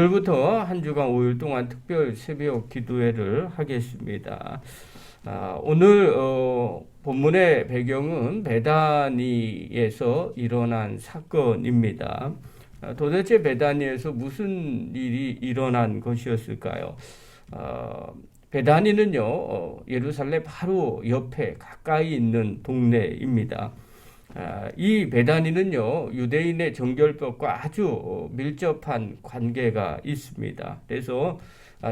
오늘부터 한 주간 5일 동안 특별 새벽 기도회를 하겠습니다. 오늘 본문의 배경은 베다니에서 일어난 사건입니다. 도대체 베다니에서 무슨 일이 일어난 것이었을까요? 베다니는요, 예루살렘 바로 옆에 가까이 있는 동네입니다. 이 베다니는요, 유대인의 정결법과 아주 밀접한 관계가 있습니다. 그래서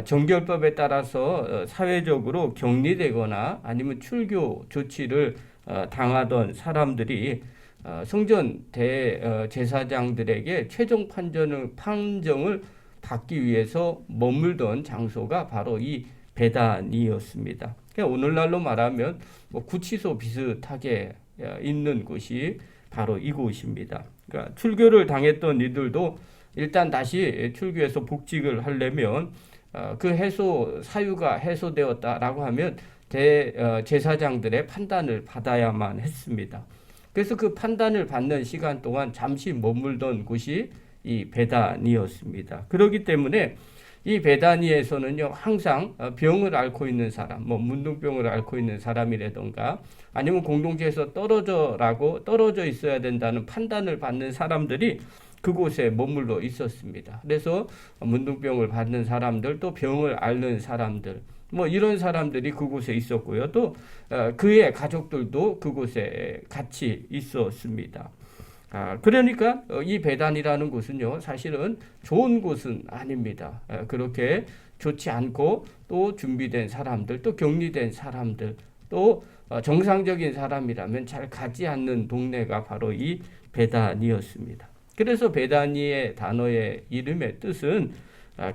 정결법에 따라서 사회적으로 격리되거나 아니면 출교 조치를 당하던 사람들이 성전 대제사장들에게 최종 판정을 받기 위해서 머물던 장소가 바로 이 베다니였습니다. 그러니까 오늘날로 말하면 구치소 비슷하게 있는 곳이 바로 이곳입니다. 그러니까 출교를 당했던 이들도 일단 다시 출교해서 복직을 하려면 그 사유가 해소되었다라고 하면 제사장들의 판단을 받아야만 했습니다. 그래서 그 판단을 받는 시간 동안 잠시 머물던 곳이 이 베다니였습니다. 그렇기 때문에 이 베다니에서는요, 항상 병을 앓고 있는 사람, 문둥병을 앓고 있는 사람이라던가 아니면 공동체에서 떨어져 있어야 된다는 판단을 받는 사람들이 그곳에 머물러 있었습니다. 그래서 문둥병을 받는 사람들, 또 병을 앓는 사람들, 이런 사람들이 그곳에 있었고요. 또 그의 가족들도 그곳에 같이 있었습니다. 그러니까 이 베단이라는 곳은요, 사실은 좋은 곳은 아닙니다. 그렇게 좋지 않고 또 준비된 사람들, 또 격리된 사람들, 또 정상적인 사람이라면 잘 가지 않는 동네가 바로 이 베단이었습니다. 그래서 베다니의 단어의 이름의 뜻은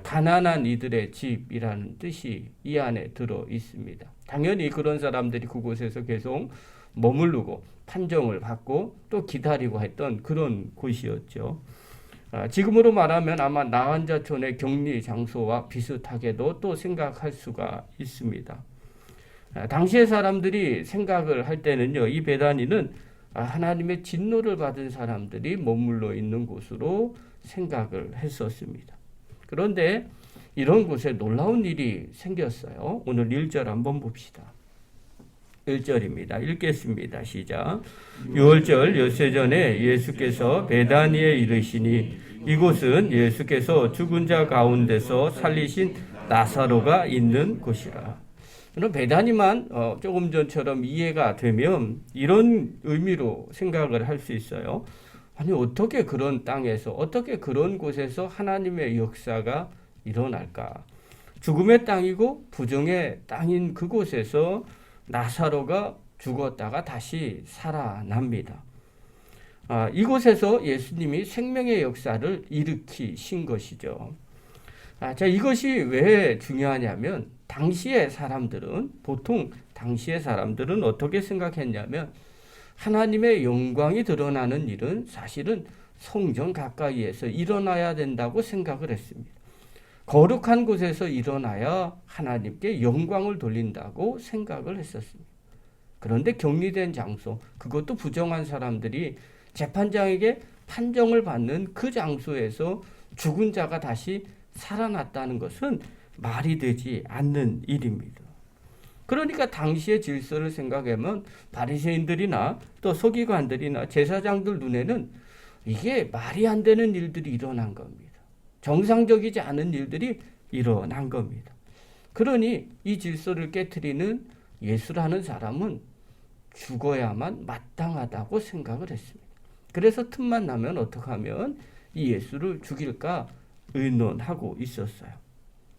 가난한 이들의 집이라는 뜻이 이 안에 들어 있습니다. 당연히 그런 사람들이 그곳에서 계속 머무르고 판정을 받고 또 기다리고 했던 그런 곳이었죠. 지금으로 말하면 아마 나환자촌의 격리 장소와 비슷하게도 또 생각할 수가 있습니다. 당시의 사람들이 생각을 할 때는요, 이 베다니는 하나님의 진노를 받은 사람들이 머물러 있는 곳으로 생각을 했었습니다. 그런데 이런 곳에 놀라운 일이 생겼어요. 오늘 1절 한번 봅시다. 1절입니다. 읽겠습니다. 시작. 6월절 엿새 전에 예수께서 베다니에 이르시니 이곳은 예수께서 죽은 자 가운데서 살리신 나사로가 있는 곳이라. 그럼 베다니만 조금 전처럼 이해가 되면 이런 의미로 생각을 할 수 있어요. 아니, 어떻게 그런 땅에서, 어떻게 그런 곳에서 하나님의 역사가 일어날까? 죽음의 땅이고 부정의 땅인 그곳에서 나사로가 죽었다가 다시 살아납니다. 이곳에서 예수님이 생명의 역사를 일으키신 것이죠. 자, 이것이 왜 중요하냐면 당시의 사람들은 어떻게 생각했냐면 하나님의 영광이 드러나는 일은 사실은 성전 가까이에서 일어나야 된다고 생각을 했습니다. 거룩한 곳에서 일어나야 하나님께 영광을 돌린다고 생각을 했었습니다. 그런데 격리된 장소, 그것도 부정한 사람들이 재판장에게 판정을 받는 그 장소에서 죽은 자가 다시 살아났다는 것은 말이 되지 않는 일입니다. 그러니까 당시의 질서를 생각하면 바리새인들이나 또 서기관들이나 제사장들 눈에는 이게 말이 안 되는 일들이 일어난 겁니다. 정상적이지 않은 일들이 일어난 겁니다. 그러니 이 질서를 깨트리는 예수라는 사람은 죽어야만 마땅하다고 생각을 했습니다. 그래서 틈만 나면 어떻게 하면 이 예수를 죽일까 의논하고 있었어요.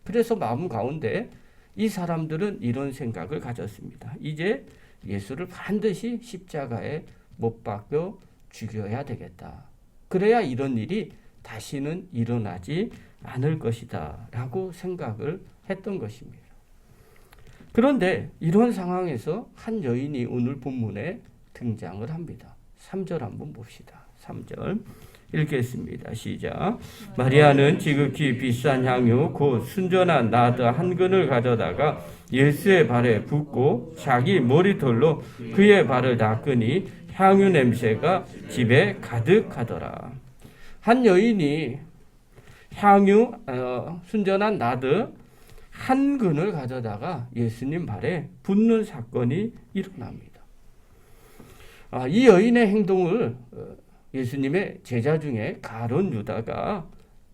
그래서 마음 가운데 이 사람들은 이런 생각을 가졌습니다. 이제 예수를 반드시 십자가에 못 박혀 죽여야 되겠다. 그래야 이런 일이 다시는 일어나지 않을 것이다 라고 생각을 했던 것입니다. 그런데 이런 상황에서 한 여인이 오늘 본문에 등장을 합니다. 3절 한번 봅시다. 3절 읽겠습니다. 시작. 마리아는 지극히 비싼 향유 곧 순전한 나드 한 근을 가져다가 예수의 발에 붓고 자기 머리털로 그의 발을 닦으니 향유 냄새가 집에 가득하더라. 한 여인이 향유, 순전한 나드 한 근을 가져다가 예수님 발에 붓는 사건이 일어납니다. 이 여인의 행동을 예수님의 제자 중에 가룟 유다가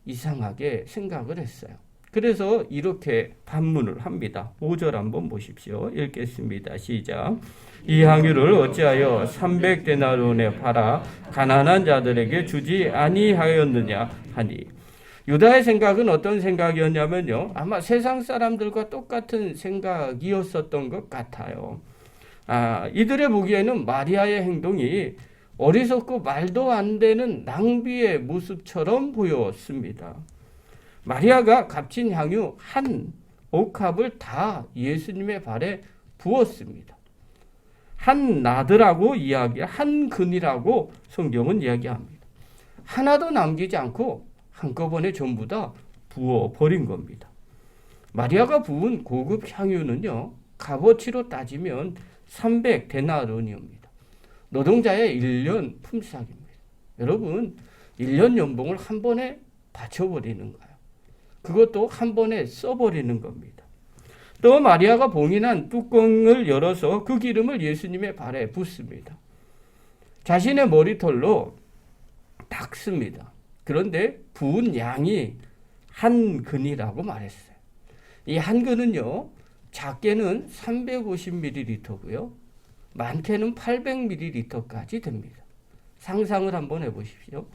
이상하게 생각을 했어요. 그래서 이렇게 반문을 합니다. 5절 한번 보십시오. 읽겠습니다. 시작. 이 향유를 어찌하여 300데나리온에 팔아 가난한 자들에게 주지 아니하였느냐 하니, 유다의 생각은 어떤 생각이었냐면요, 아마 세상 사람들과 똑같은 생각이었었던 것 같아요. 이들의 보기에는 마리아의 행동이 어리석고 말도 안 되는 낭비의 모습처럼 보였습니다. 마리아가 값진 향유 한 옥합을 다 예수님의 발에 부었습니다. 한 나드라고 한 근이라고 성경은 이야기합니다. 하나도 남기지 않고 한꺼번에 전부 다 부어버린 겁니다. 마리아가 부은 고급 향유는요, 값어치로 따지면 300데나리온입니다. 노동자의 1년 품삯입니다. 여러분, 1년 연봉을 한 번에 바쳐버리는 거예요. 그것도 한 번에 써버리는 겁니다. 또 마리아가 봉인한 뚜껑을 열어서 그 기름을 예수님의 발에 붓습니다. 자신의 머리털로 닦습니다. 그런데 부은 양이 한 근이라고 말했어요. 이 한 근은요, 작게는 350ml고요. 많게는 800ml까지 됩니다. 상상을 한번 해보십시오.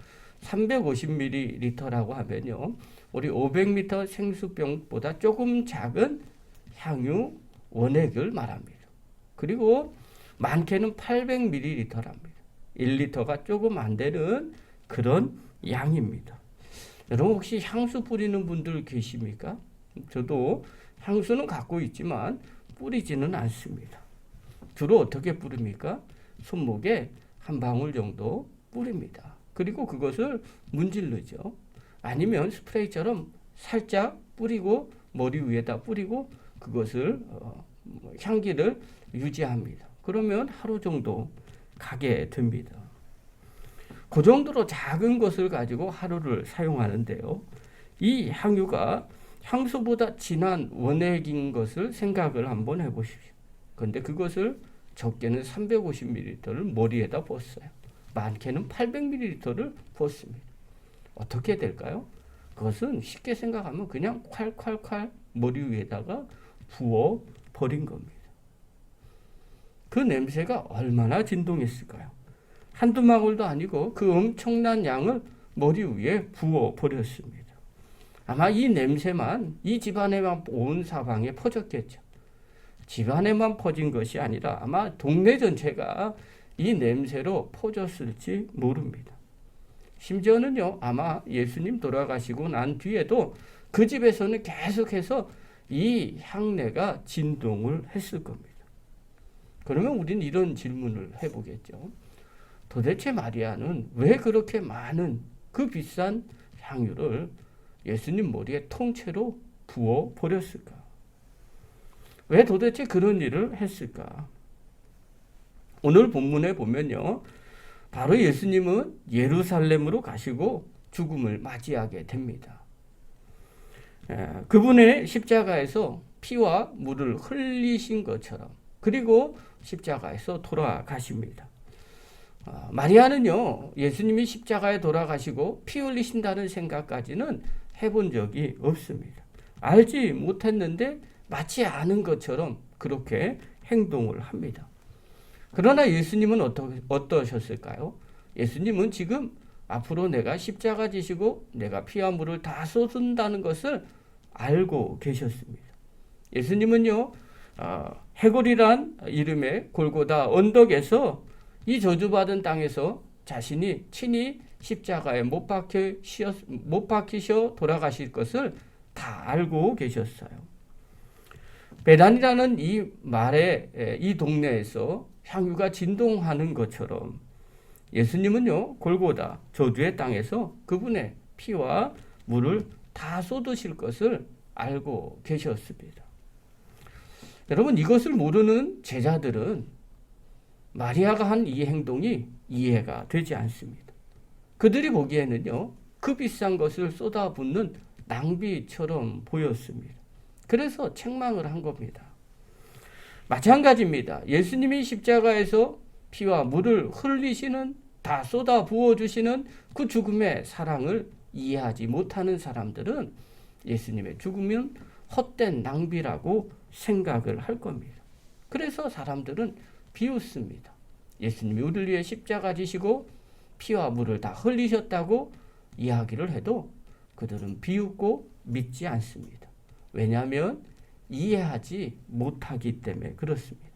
350ml라고 하면요, 우리 500m 생수병보다 조금 작은 향유 원액을 말합니다. 그리고 많게는 800ml랍니다. 1리터가 조금 안 되는 그런 양입니다. 여러분, 혹시 향수 뿌리는 분들 계십니까? 저도 향수는 갖고 있지만 뿌리지는 않습니다. 주로 어떻게 뿌립니까? 손목에 한 방울 정도 뿌립니다. 그리고 그것을 문질르죠. 아니면 스프레이처럼 살짝 뿌리고 머리 위에다 뿌리고 그것을 향기를 유지합니다. 그러면 하루 정도 가게 됩니다. 그 정도로 작은 것을 가지고 하루를 사용하는데요, 이 향유가 향수보다 진한 원액인 것을 생각을 한번 해보십시오. 그런데 그것을 적게는 350ml를 머리에다 부었어요. 많게는 800ml를 부었습니다. 어떻게 될까요? 그것은 쉽게 생각하면 그냥 콸콸콸 머리 위에다가 부어 버린 겁니다. 그 냄새가 얼마나 진동했을까요? 한두 방울도 아니고 그 엄청난 양을 머리 위에 부어 버렸습니다. 아마 이 냄새만 이 집안에만 온 사방에 퍼졌겠죠. 집안에만 퍼진 것이 아니라 아마 동네 전체가 이 냄새로 퍼졌을지 모릅니다. 심지어는요, 아마 예수님 돌아가시고 난 뒤에도 그 집에서는 계속해서 이 향내가 진동을 했을 겁니다. 그러면 우리는 이런 질문을 해보겠죠. 도대체 마리아는 왜 그렇게 많은 그 비싼 향유를 예수님 머리에 통째로 부어 버렸을까? 왜 도대체 그런 일을 했을까? 오늘 본문에 보면요, 바로 예수님은 예루살렘으로 가시고 죽음을 맞이하게 됩니다. 그분의 십자가에서 피와 물을 흘리신 것처럼, 그리고 십자가에서 돌아가십니다. 마리아는요, 예수님이 십자가에 돌아가시고 피 흘리신다는 생각까지는 해본 적이 없습니다. 알지 못했는데 마치 아는 것처럼 그렇게 행동을 합니다. 그러나 예수님은 어떠셨을까요? 예수님은 지금 앞으로 내가 십자가 지시고 내가 피와 물을 다 쏟는다는 것을 알고 계셨습니다. 예수님은요, 해골이란 이름의 골고다 언덕에서 이 저주받은 땅에서 자신이 친히 십자가에 못 박히셔 돌아가실 것을 다 알고 계셨어요. 베단이라는 이 말에 이 동네에서 향유가 진동하는 것처럼 예수님은요, 골고다 저주의 땅에서 그분의 피와 물을 다 쏟으실 것을 알고 계셨습니다. 여러분, 이것을 모르는 제자들은 마리아가 한 이 행동이 이해가 되지 않습니다. 그들이 보기에는요, 그 비싼 것을 쏟아붓는 낭비처럼 보였습니다. 그래서 책망을 한 겁니다. 마찬가지입니다. 예수님이 십자가에서 피와 물을 흘리시는, 다 쏟아 부어주시는 그 죽음의 사랑을 이해하지 못하는 사람들은 예수님의 죽음은 헛된 낭비라고 생각을 할 겁니다. 그래서 사람들은 비웃습니다. 예수님이 우리를 위해 십자가 지시고 피와 물을 다 흘리셨다고 이야기를 해도 그들은 비웃고 믿지 않습니다. 왜냐하면 이해하지 못하기 때문에 그렇습니다.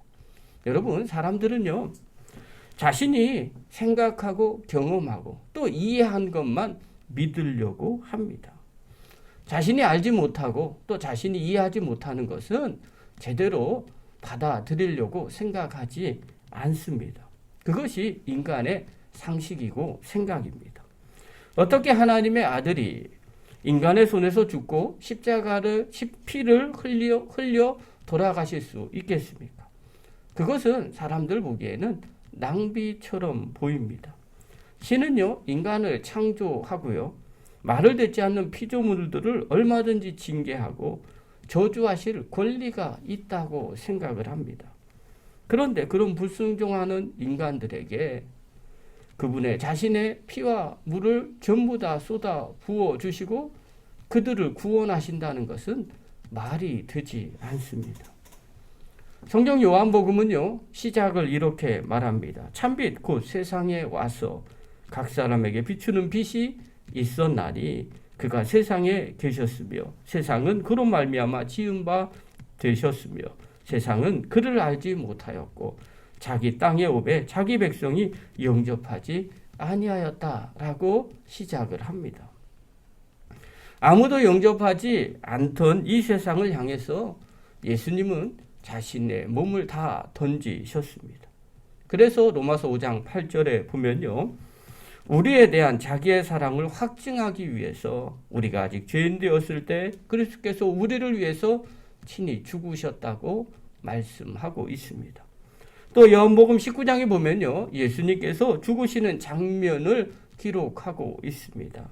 여러분, 사람들은요, 자신이 생각하고 경험하고 또 이해한 것만 믿으려고 합니다. 자신이 알지 못하고 또 자신이 이해하지 못하는 것은 제대로 받아들이려고 생각하지 않습니다. 그것이 인간의 상식이고 생각입니다. 어떻게 하나님의 아들이 인간의 손에서 죽고 피를 흘려 돌아가실 수 있겠습니까? 그것은 사람들 보기에는 낭비처럼 보입니다. 신은요, 인간을 창조하고요, 말을 듣지 않는 피조물들을 얼마든지 징계하고 저주하실 권리가 있다고 생각을 합니다. 그런데 그런 불순종하는 인간들에게 그분의 자신의 피와 물을 전부 다 쏟아 부어 주시고 그들을 구원하신다는 것은 말이 되지 않습니다. 성경 요한복음은요, 시작을 이렇게 말합니다. 참빛 곧 세상에 와서 각 사람에게 비추는 빛이 있었나니 그가 세상에 계셨으며 세상은 그로 말미암아 지은 바 되셨으며 세상은 그를 알지 못하였고 자기 땅에 오매 자기 백성이 영접하지 아니하였다라고 시작을 합니다. 아무도 영접하지 않던 이 세상을 향해서 예수님은 자신의 몸을 다 던지셨습니다. 그래서 로마서 5장 8절에 보면요, 우리에 대한 자기의 사랑을 확증하기 위해서 우리가 아직 죄인 되었을 때 그리스도께서 우리를 위해서 친히 죽으셨다고 말씀하고 있습니다. 또 요한복음 19장에 보면요, 예수님께서 죽으시는 장면을 기록하고 있습니다.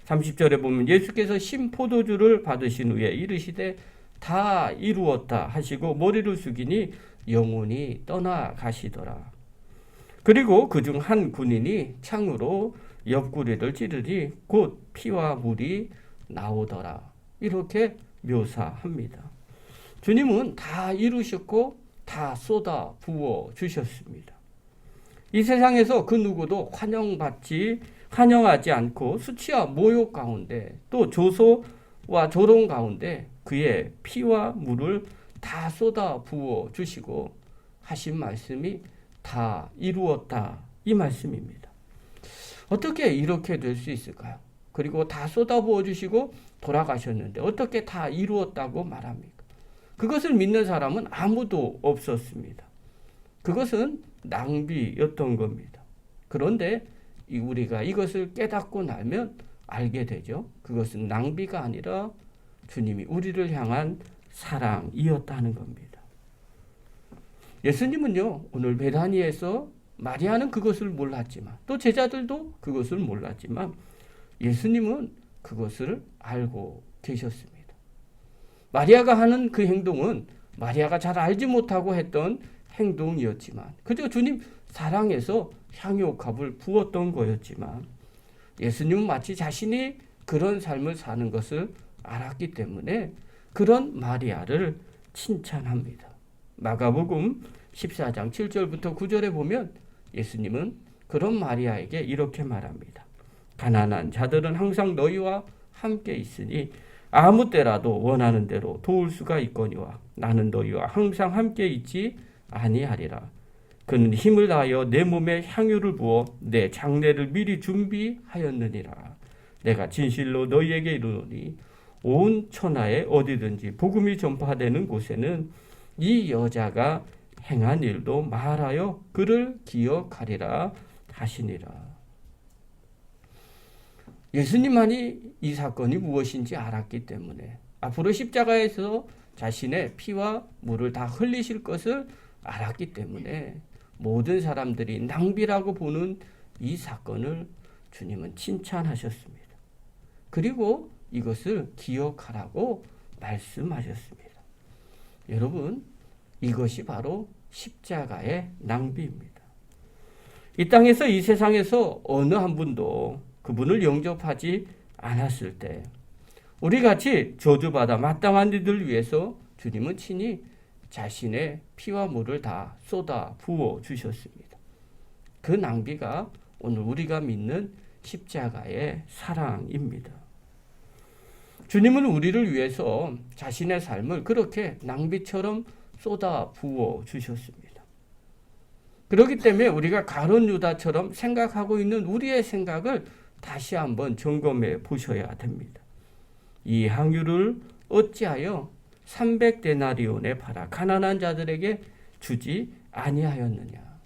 30절에 보면 예수께서 신포도주를 받으신 후에 이르시되 다 이루었다 하시고 머리를 숙이니 영혼이 떠나가시더라. 그리고 그중 한 군인이 창으로 옆구리를 찌르니 곧 피와 물이 나오더라. 이렇게 묘사합니다. 주님은 다 이루셨고 다 쏟아 부어 주셨습니다. 이 세상에서 그 누구도 환영하지 않고 수치와 모욕 가운데 또 조소와 조롱 가운데 그의 피와 물을 다 쏟아 부어 주시고 하신 말씀이 다 이루었다, 이 말씀입니다. 어떻게 이렇게 될 수 있을까요? 그리고 다 쏟아 부어 주시고 돌아가셨는데 어떻게 다 이루었다고 말합니까? 그것을 믿는 사람은 아무도 없었습니다. 그것은 낭비였던 겁니다. 그런데 우리가 이것을 깨닫고 나면 알게 되죠. 그것은 낭비가 아니라 주님이 우리를 향한 사랑이었다는 겁니다. 예수님은요, 오늘 베다니에서 마리아는 그것을 몰랐지만 또 제자들도 그것을 몰랐지만 예수님은 그것을 알고 계셨습니다. 마리아가 하는 그 행동은 마리아가 잘 알지 못하고 했던 행동이었지만 그저 주님 사랑해서 향유값을 부었던 거였지만 예수님은 마치 자신이 그런 삶을 사는 것을 알았기 때문에 그런 마리아를 칭찬합니다. 마가복음 14장 7절부터 9절에 보면 예수님은 그런 마리아에게 이렇게 말합니다. 가난한 자들은 항상 너희와 함께 있으니 아무 때라도 원하는 대로 도울 수가 있거니와 나는 너희와 항상 함께 있지 아니하리라. 그는 힘을 다하여 내 몸에 향유를 부어 내 장례를 미리 준비하였느니라. 내가 진실로 너희에게 이르노니 온 천하에 어디든지 복음이 전파되는 곳에는 이 여자가 행한 일도 말하여 그를 기억하리라 하시니라. 예수님만이 이 사건이 무엇인지 알았기 때문에 앞으로 십자가에서 자신의 피와 물을 다 흘리실 것을 알았기 때문에 모든 사람들이 낭비라고 보는 이 사건을 주님은 칭찬하셨습니다. 그리고 이것을 기억하라고 말씀하셨습니다. 여러분, 이것이 바로 십자가의 낭비입니다. 이 땅에서 이 세상에서 어느 한 분도 그분을 영접하지 않았을 때 우리같이 저주받아 마땅한 이들을 위해서 주님은 친히 자신의 피와 물을 다 쏟아 부어 주셨습니다. 그 낭비가 오늘 우리가 믿는 십자가의 사랑입니다. 주님은 우리를 위해서 자신의 삶을 그렇게 낭비처럼 쏟아 부어 주셨습니다. 그렇기 때문에 우리가 가룟 유다처럼 생각하고 있는 우리의 생각을 다시 한번 점검해 보셔야 됩니다. 이 향유를 어찌하여 300데나리온에 팔아 가난한 자들에게 주지 아니하였느냐.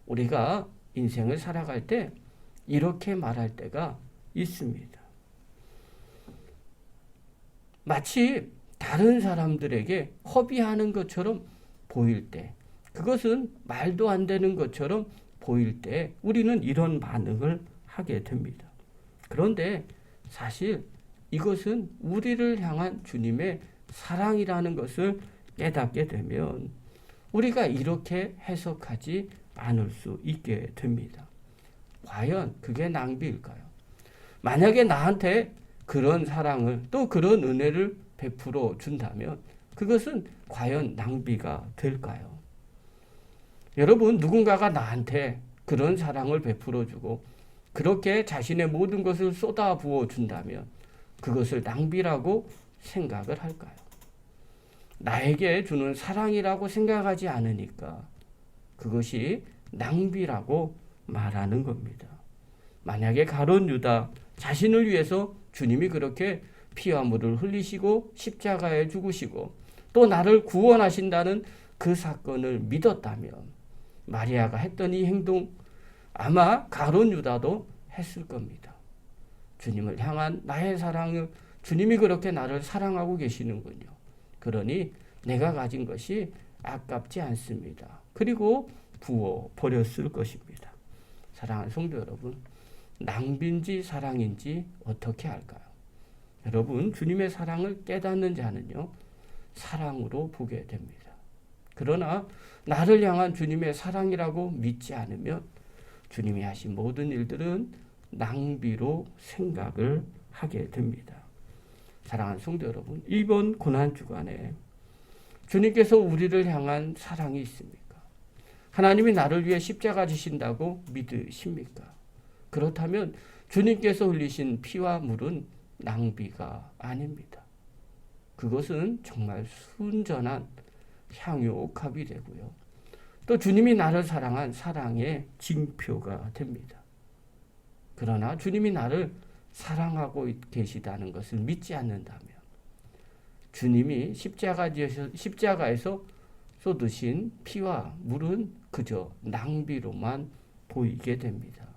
우리가 인생을 살아갈 때 이렇게 말할 때가 있습니다. 마치 다른 사람들에게 허비하는 것처럼 보일 때, 그것은 말도 안 되는 것처럼 보일 때 우리는 이런 반응을 하게 됩니다. 그런데 사실 이것은 우리를 향한 주님의 사랑이라는 것을 깨닫게 되면 우리가 이렇게 해석하지 않을 수 있게 됩니다. 과연 그게 낭비일까요? 만약에 나한테 그런 사랑을 또 그런 은혜를 베풀어 준다면 그것은 과연 낭비가 될까요? 여러분, 누군가가 나한테 그런 사랑을 베풀어 주고 그렇게 자신의 모든 것을 쏟아 부어 준다면 그것을 낭비라고 생각을 할까요? 나에게 주는 사랑이라고 생각하지 않으니까 그것이 낭비라고 말하는 겁니다. 만약에 가룟 유다 자신을 위해서 주님이 그렇게 피와 물을 흘리시고 십자가에 죽으시고 또 나를 구원하신다는 그 사건을 믿었다면 마리아가 했던 이 행동 아마 가룟 유다도 했을 겁니다. 주님을 향한 나의 사랑을 주님이 그렇게 나를 사랑하고 계시는군요. 그러니 내가 가진 것이 아깝지 않습니다. 그리고 부어 버렸을 것입니다. 사랑하는 성도 여러분, 낭비인지 사랑인지 어떻게 할까요? 여러분, 주님의 사랑을 깨닫는 자는요, 사랑으로 보게 됩니다. 그러나 나를 향한 주님의 사랑이라고 믿지 않으면 주님이 하신 모든 일들은 낭비로 생각을 하게 됩니다. 사랑하는 성도 여러분, 이번 고난주간에 주님께서 우리를 향한 사랑이 있습니까? 하나님이 나를 위해 십자가 지신다고 믿으십니까? 그렇다면 주님께서 흘리신 피와 물은 낭비가 아닙니다. 그것은 정말 순전한 향유 옥합이 되고요. 또 주님이 나를 사랑한 사랑의 징표가 됩니다. 그러나 주님이 나를 사랑하고 계시다는 것을 믿지 않는다면 주님이 십자가에서 쏟으신 피와 물은 그저 낭비로만 보이게 됩니다.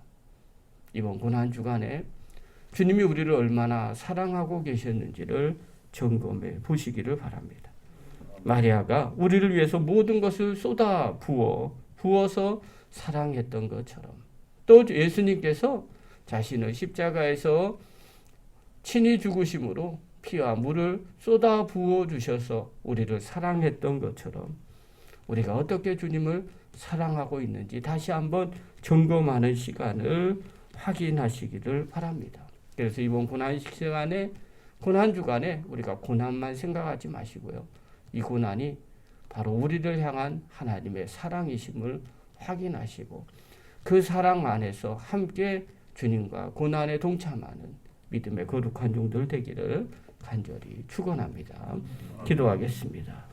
이번 고난주간에 주님이 우리를 얼마나 사랑하고 계셨는지를 점검해 보시기를 바랍니다. 마리아가 우리를 위해서 모든 것을 쏟아 부어서 사랑했던 것처럼 또 예수님께서 자신을 십자가에서 친히 죽으심으로 피와 물을 쏟아 부어 주셔서 우리를 사랑했던 것처럼 우리가 어떻게 주님을 사랑하고 있는지 다시 한번 점검하는 시간을 확인하시기를 바랍니다. 그래서 이번 고난주간에 우리가 고난만 생각하지 마시고요. 이 고난이 바로 우리를 향한 하나님의 사랑이심을 확인하시고 그 사랑 안에서 함께 주님과 고난에 동참하는 믿음의 거룩한 종들 되기를 간절히 축원합니다. 기도하겠습니다.